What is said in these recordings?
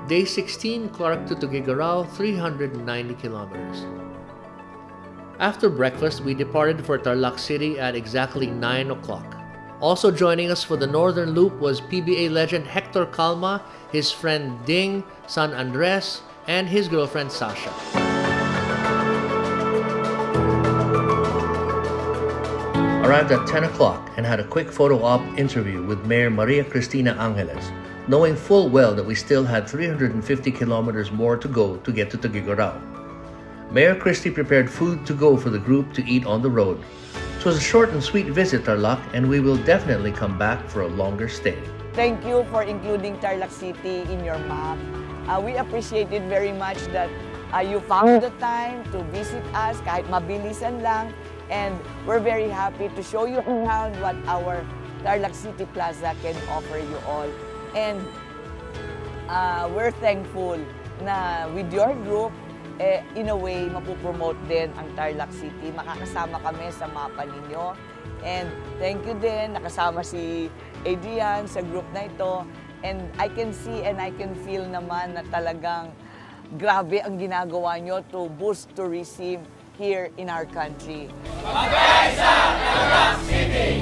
Day 16, Clark to Tuguegarao, 390 kilometers. After breakfast, we departed for Tarlac City at exactly 9 o'clock. Also joining us for the Northern Loop was PBA legend Hector Calma, his friend Ding, son Andres, and his girlfriend Sasha. Arrived at 10 o'clock and had a quick photo op interview with Mayor Maria Cristina Angeles, knowing full well that we still had 350 kilometers more to go to get to Tuguegarao. Mayor Christie prepared food to go for the group to eat on the road. It was a short and sweet visit, Tarlac, and we will definitely come back for a longer stay. Thank you for including Tarlac City in your map. We appreciate it very much that you found the time to visit us kahit mabilisan lang, and we're very happy to show you around what our Tarlac City Plaza can offer you all. And we're thankful na with your group, in a way, mapupromote din ang Tarlac City. Makakasama kami sa mapa ninyo. And thank you din, nakasama si Adrian sa group na ito. And I can see and I can feel naman na talagang grabe ang ginagawa nyo to boost tourism here in our country. Mag-isa, Tarlac City!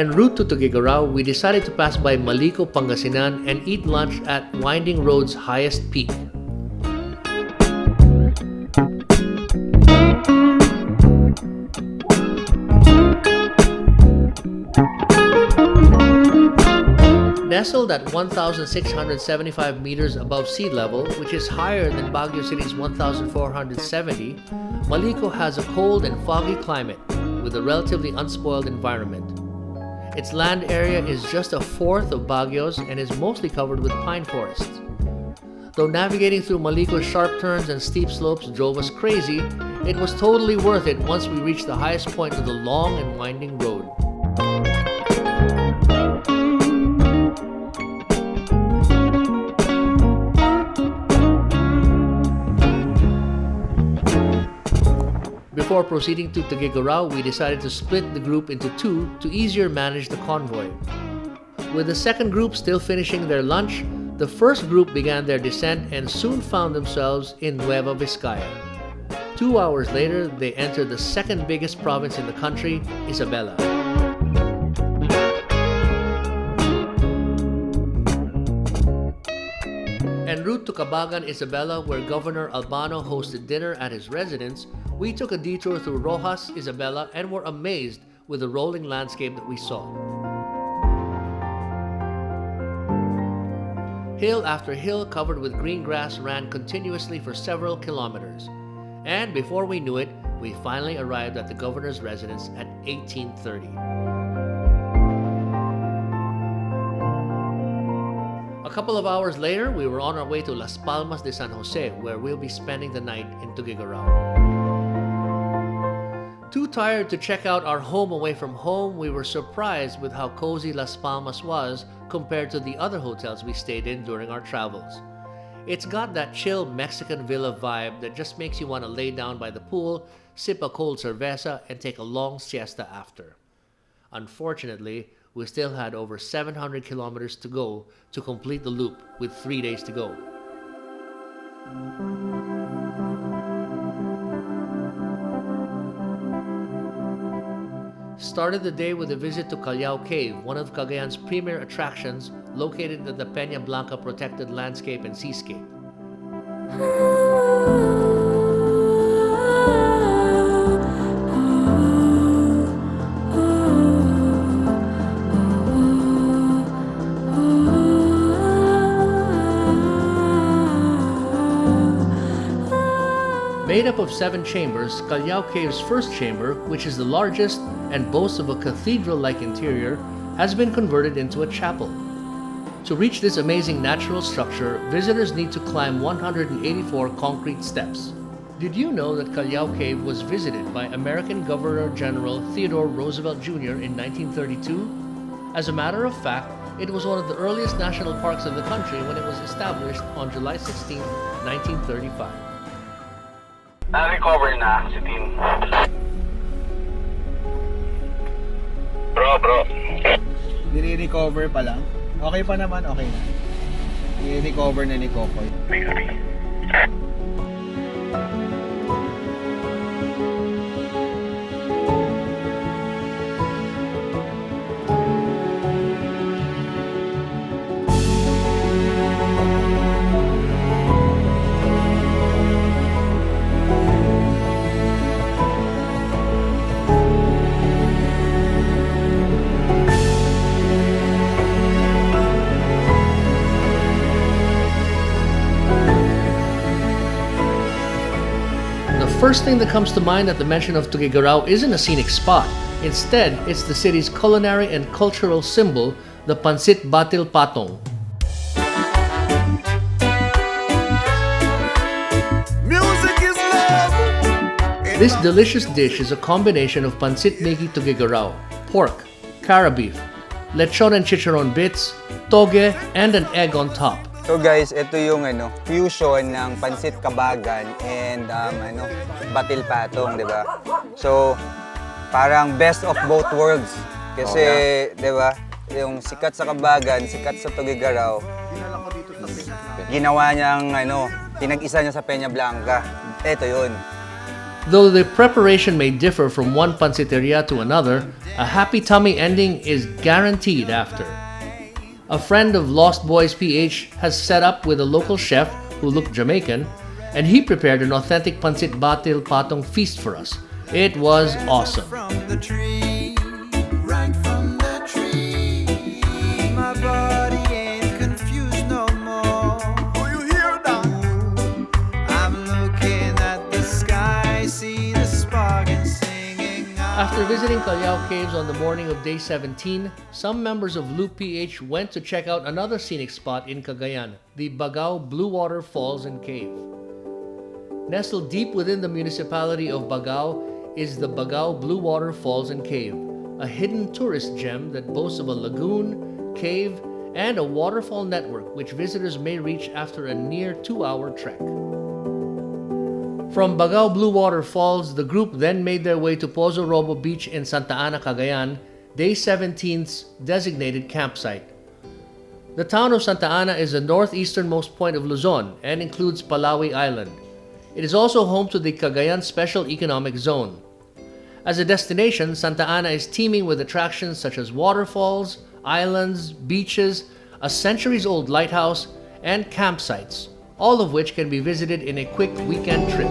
En route to Tuguegarao, we decided to pass by Malico, Pangasinan and eat lunch at Winding Road's highest peak. Nestled at 1,675 meters above sea level, which is higher than Baguio City's 1,470, Malico has a cold and foggy climate with a relatively unspoiled environment. Its land area is just a fourth of Baguio's and is mostly covered with pine forests. Though navigating through Malico's sharp turns and steep slopes drove us crazy, it was totally worth it once we reached the highest point of the long and winding road. Before proceeding to Tuguegarao, we decided to split the group into two to easier manage the convoy. With the second group still finishing their lunch, the first group began their descent and soon found themselves in Nueva Vizcaya. 2 hours later, they entered the second biggest province in the country, Isabela. En route to Cabagan, Isabela, where Governor Albano hosted dinner at his residence, we took a detour through Rojas, Isabela, and were amazed with the rolling landscape that we saw. Hill after hill covered with green grass ran continuously for several kilometers. And before we knew it, we finally arrived at the governor's residence at 18:30. A couple of hours later, we were on our way to Las Palmas de San Jose, where we'll be spending the night in Tuguegarao. Too tired to check out our home away from home, we were surprised with how cozy Las Palmas was compared to the other hotels we stayed in during our travels. It's got that chill Mexican villa vibe that just makes you want to lay down by the pool, sip a cold cerveza, and take a long siesta after. Unfortunately, we still had over 700 kilometers to go to complete the loop with 3 days to go. Started the day with a visit to Callao Cave, one of Cagayan's premier attractions, located at the Peña Blanca Protected Landscape and Seascape. Made up of 7 chambers, Callao Cave's first chamber, which is the largest and boasts of a cathedral-like interior, has been converted into a chapel. To reach this amazing natural structure, visitors need to climb 184 concrete steps. Did you know that Callao Cave was visited by American Governor General Theodore Roosevelt Jr. in 1932? As a matter of fact, It was one of the earliest national parks of the country when it was established on July 16, 1935. Na-recover na si Tim. Bro. Nire-recover pa lang. Okay pa naman, okay na. I-recover na ni Kokoy. The first thing that comes to mind at the mention of Tuguegarao isn't a scenic spot. Instead, it's the city's culinary and cultural symbol, the Pancit Batil Patong. Music is love. This delicious dish is a combination of Pancit Migi Tuguegarao, pork, cara beef, lechon and chicharon bits, toge, and an egg on top. So guys, ito yung fusion ng pansit kabagan and batil patong, 'di ba? So parang best of both worlds. Kasi 'di ba, yung sikat sa kabagan, sikat sa Tuguegarao. Ginawa niyang pinag-isa niya sa Peña Blanca. Ito 'yun. Though the preparation may differ from one panciteria to another, a happy tummy ending is guaranteed after. A friend of Lost Boys PH has set up with a local chef who looked Jamaican, and he prepared an authentic Pancit Batil Patong feast for us. It was awesome. From the tree, right from the tree. My body ain't confused no more. Do you hear that? I'm looking at the sky, see the spark and singing out. After visiting Callao Caves on the morning of day 17, some members of Loop PH went to check out another scenic spot in Cagayan, the Bagao Blue Water Falls and Cave. Nestled deep within the municipality of Bagao is the Bagao Blue Water Falls and Cave, a hidden tourist gem that boasts of a lagoon, cave, and a waterfall network which visitors may reach after a near 2-hour trek. From Bagao Blue Water Falls, the group then made their way to Pozo Robo Beach in Santa Ana, Cagayan, day 17's designated campsite. The town of Santa Ana is the northeasternmost point of Luzon and includes Palawi Island. It is also home to the Cagayan Special Economic Zone. As a destination, Santa Ana is teeming with attractions such as waterfalls, islands, beaches, a centuries-old lighthouse, and campsites, all of which can be visited in a quick weekend trip.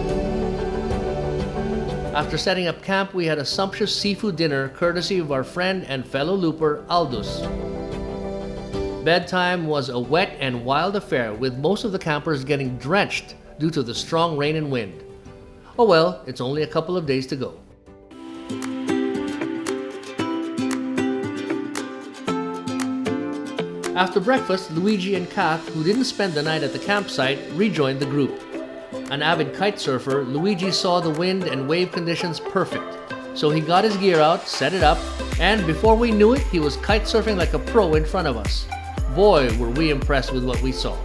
After setting up camp, we had a sumptuous seafood dinner courtesy of our friend and fellow looper, Aldous. Bedtime was a wet and wild affair, with most of the campers getting drenched due to the strong rain and wind. Oh well, it's only a couple of days to go. After breakfast, Luigi and Kath, who didn't spend the night at the campsite, rejoined the group. An avid kite surfer, Luigi saw the wind and wave conditions perfect. So he got his gear out, set it up, and before we knew it, he was kite surfing like a pro in front of us. Boy, were we impressed with what we saw.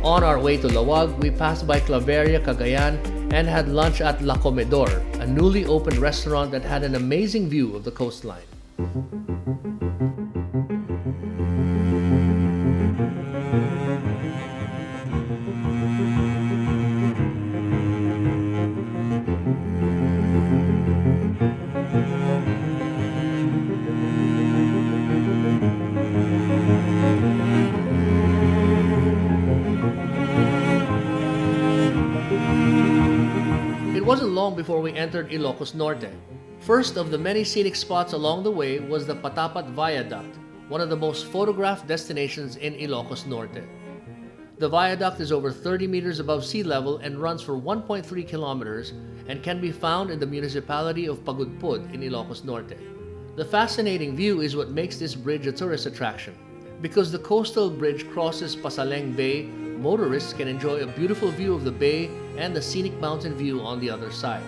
On our way to Lawag, we passed by Claveria, Cagayan, and had lunch at La Comedor, a newly opened restaurant that had an amazing view of the coastline. It wasn't long before we entered Ilocos Norte. First of the many scenic spots along the way was the Patapat Viaduct, one of the most photographed destinations in Ilocos Norte. The viaduct is over 30 meters above sea level and runs for 1.3 kilometers and can be found in the municipality of Pagudpud in Ilocos Norte. The fascinating view is what makes this bridge a tourist attraction. Because the coastal bridge crosses Pasaleng Bay, motorists can enjoy a beautiful view of the bay and the scenic mountain view on the other side.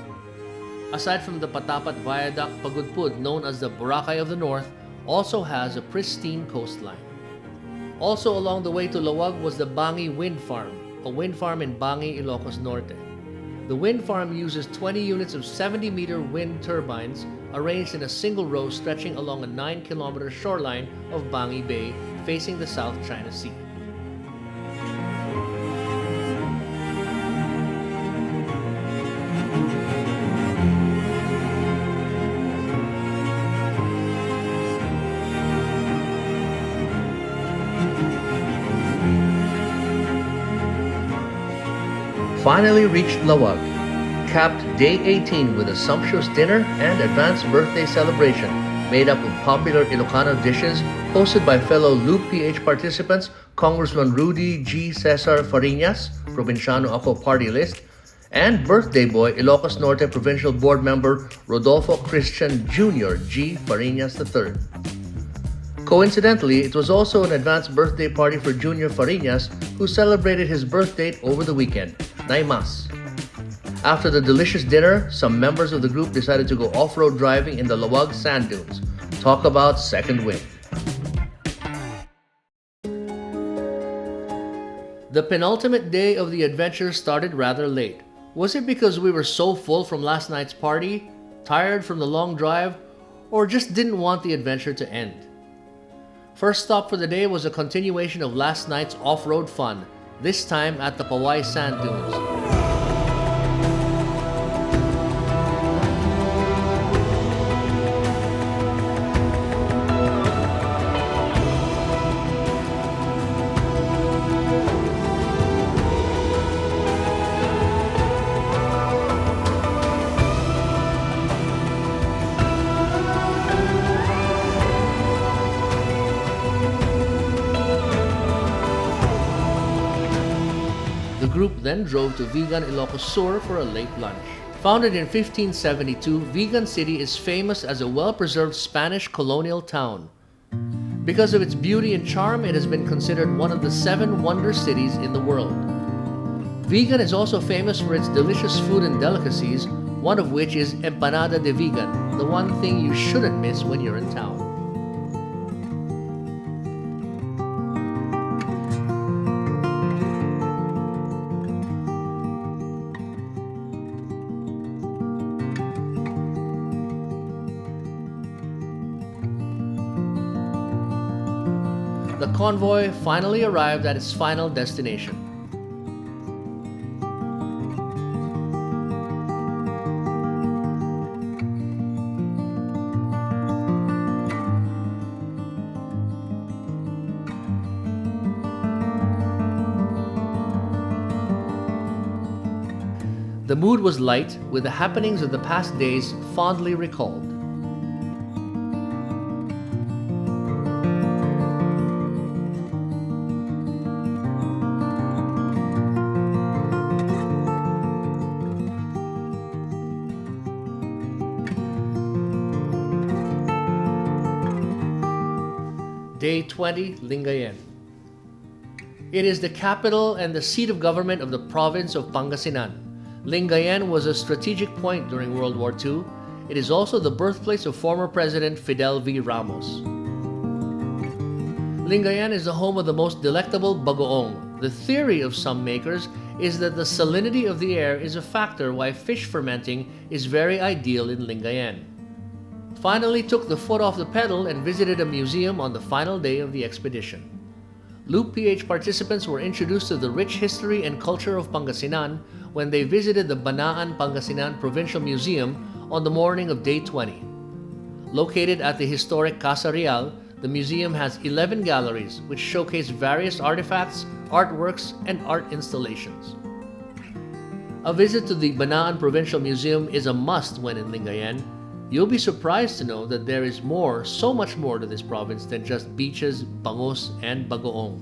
Aside from the Patapat Viaduct, Pagudpud, known as the Boracay of the North, also has a pristine coastline. Also along the way to Lawag was the Bangi Wind Farm, a wind farm in Bangi, Ilocos Norte. The wind farm uses 20 units of 70-meter wind turbines arranged in a single row stretching along a 9-kilometer shoreline of Bangi Bay facing the South China Sea. Finally reached Lawag, capped day 18 with a sumptuous dinner and advanced birthday celebration made up of popular Ilocano dishes hosted by fellow Loop PH participants Congressman Rudy G. Cesar Fariñas, Provinciano Ako Party List, and birthday boy Ilocos Norte Provincial Board Member Rodolfo Christian Jr. G. Fariñas III. Coincidentally, it was also an advanced birthday party for Junior Fariñas, who celebrated his birth date over the weekend, Naimas. After the delicious dinner, some members of the group decided to go off-road driving in the Lawag sand dunes. Talk about second wind. The penultimate day of the adventure started rather late. Was it because we were so full from last night's party, tired from the long drive, or just didn't want the adventure to end? First stop for the day was a continuation of last night's off-road fun, this time at the Paway Sand Dunes. The group then drove to Vigan, Ilocos Sur for a late lunch. Founded in 1572, Vigan City is famous as a well-preserved Spanish colonial town. Because of its beauty and charm, it has been considered one of the 7 wonder cities in the world. Vigan is also famous for its delicious food and delicacies, one of which is empanada de Vigan, the one thing you shouldn't miss when you're in town. The convoy finally arrived at its final destination. The mood was light, with the happenings of the past days fondly recalled. Day 20, Lingayen. It is the capital and the seat of government of the province of Pangasinan. Lingayen was a strategic point during World War II. It is also the birthplace of former President Fidel V. Ramos. Lingayen is the home of the most delectable bagoong. The theory of some makers is that the salinity of the air is a factor why fish fermenting is very ideal in Lingayen. Finally took the foot off the pedal and visited a museum on the final day of the expedition. Loop PH participants were introduced to the rich history and culture of Pangasinan when they visited the Banaan Pangasinan Provincial Museum on the morning of day 20. Located at the historic Casa Real, the museum has 11 galleries which showcase various artifacts, artworks, and art installations. A visit to the Banaan Provincial Museum is a must when in Lingayen. You'll be surprised to know that there is more, so much more to this province than just beaches, bangus, and bagoong.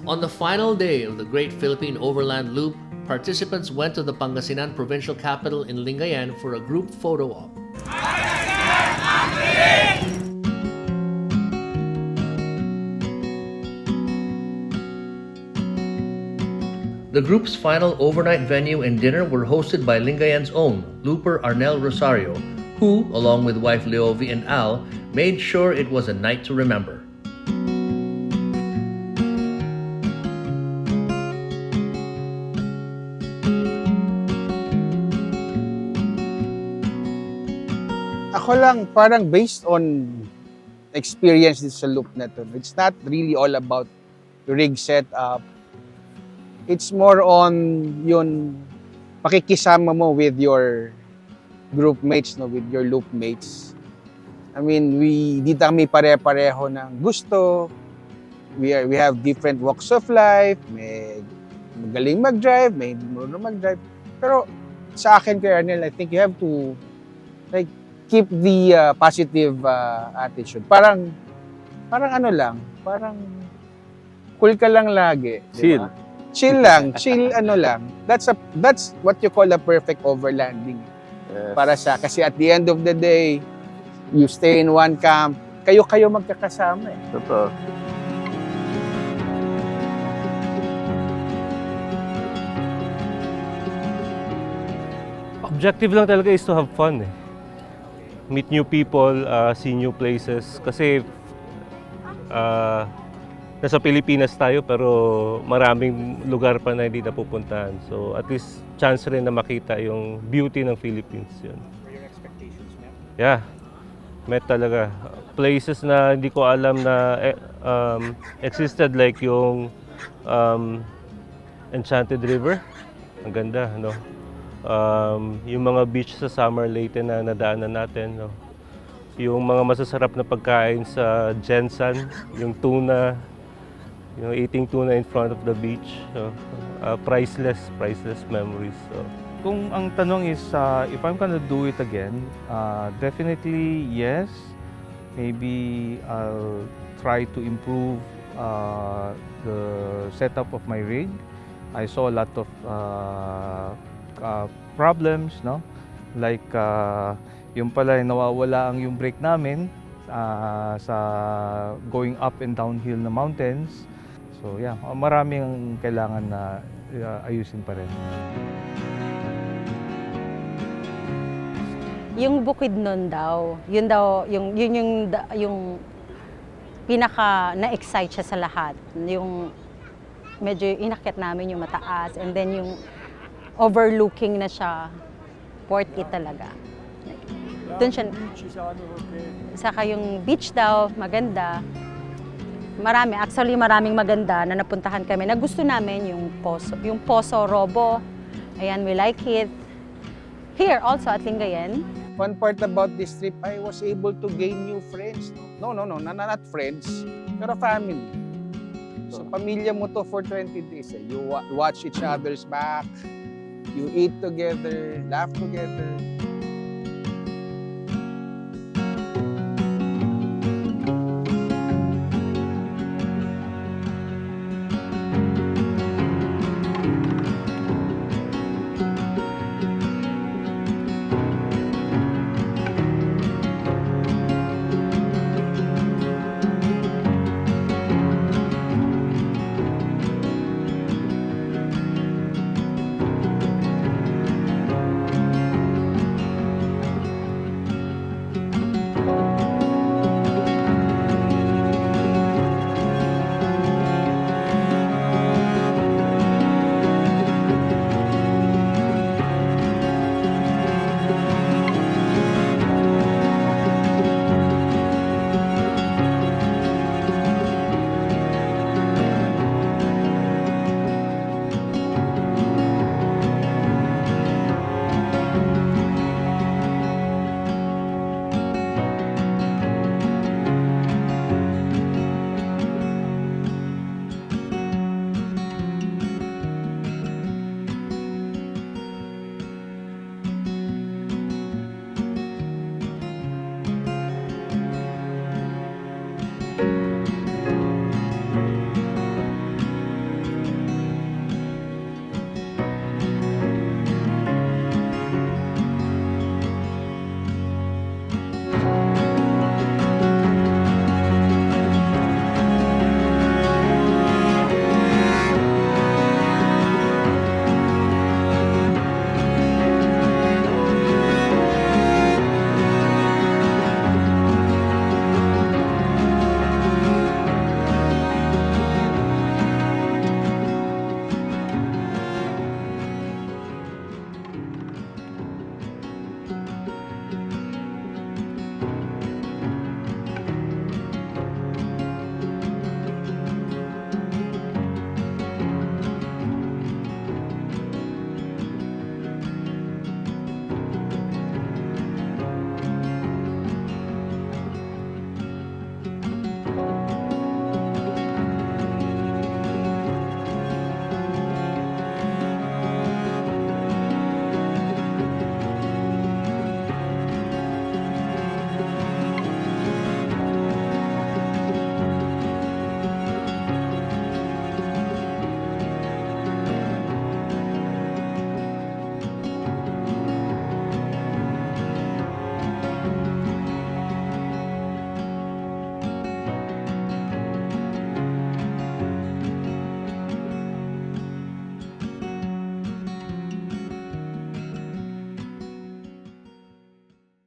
On the final day of the Great Philippine Overland Loop, participants went to the Pangasinan provincial capital in Lingayen for a group photo op. The group's final overnight venue and dinner were hosted by Lingayen's own looper Arnel Rosario, who, along with wife Leovi and Al, made sure it was a night to remember. Ako lang, parang based on experience din sa loop na to, it's not really all about rig setup. It's more on yun, pakikisama mo with your group mates, no, with your loop mates. I mean, dito kami pare-pareho ng gusto. We have different walks of life. May magaling mag-drive, may hindi marunong mag-drive. Pero sa akin, kay Arnel, I think you have to like keep the positive attitude. Parang ano lang, parang cool ka lang lagi. Chill. Diba? Chill lang, ano lang. That's what you call a perfect overlanding. Yes. Para sa, kasi at the end of the day, you stay in one camp, kayo magkakasama eh. Totoo. Objective lang talaga is to have fun eh. Meet new people, see new places. Kasi nasa Pilipinas tayo pero maraming lugar pa na hindi napupuntahan. So at least chance rin na makita yung beauty ng Philippines yun. Were your expectations met? Yeah, met talaga. Places na hindi ko alam na existed, like yung Enchanted River. Ang ganda, no? Yung mga beach sa Summer Leyte na nadaanan natin, no? Yung mga masasarap na pagkain sa Jensan, yung tuna, yung eating tuna in front of the beach. So, priceless memories. So. Kung ang tanong is, if I'm gonna do it again, definitely yes. Maybe I'll try to improve the setup of my rig. I saw a lot of problems, no? Like, yung pala nawawala yung brake namin sa going up and downhill na mountains. So yeah, maraming kailangan na ayusin pa rin. Yung bukid nun daw, yun yung pinaka na-excite siya sa lahat. Yung medyo inakyat namin yung mataas, and then yung overlooking na siya, worth it talaga. Doon siya. Saka yung beach daw, maganda. Maraming maganda na napuntahan kami. Nagusto namin yung Poso Robo. Ayan, we like it. Here also at Lingayen. One part about this trip, I was able to gain new friends. No, not friends, pero family. So, pamilya mo to for 20 days. You watch each other's back, you eat together, laugh together.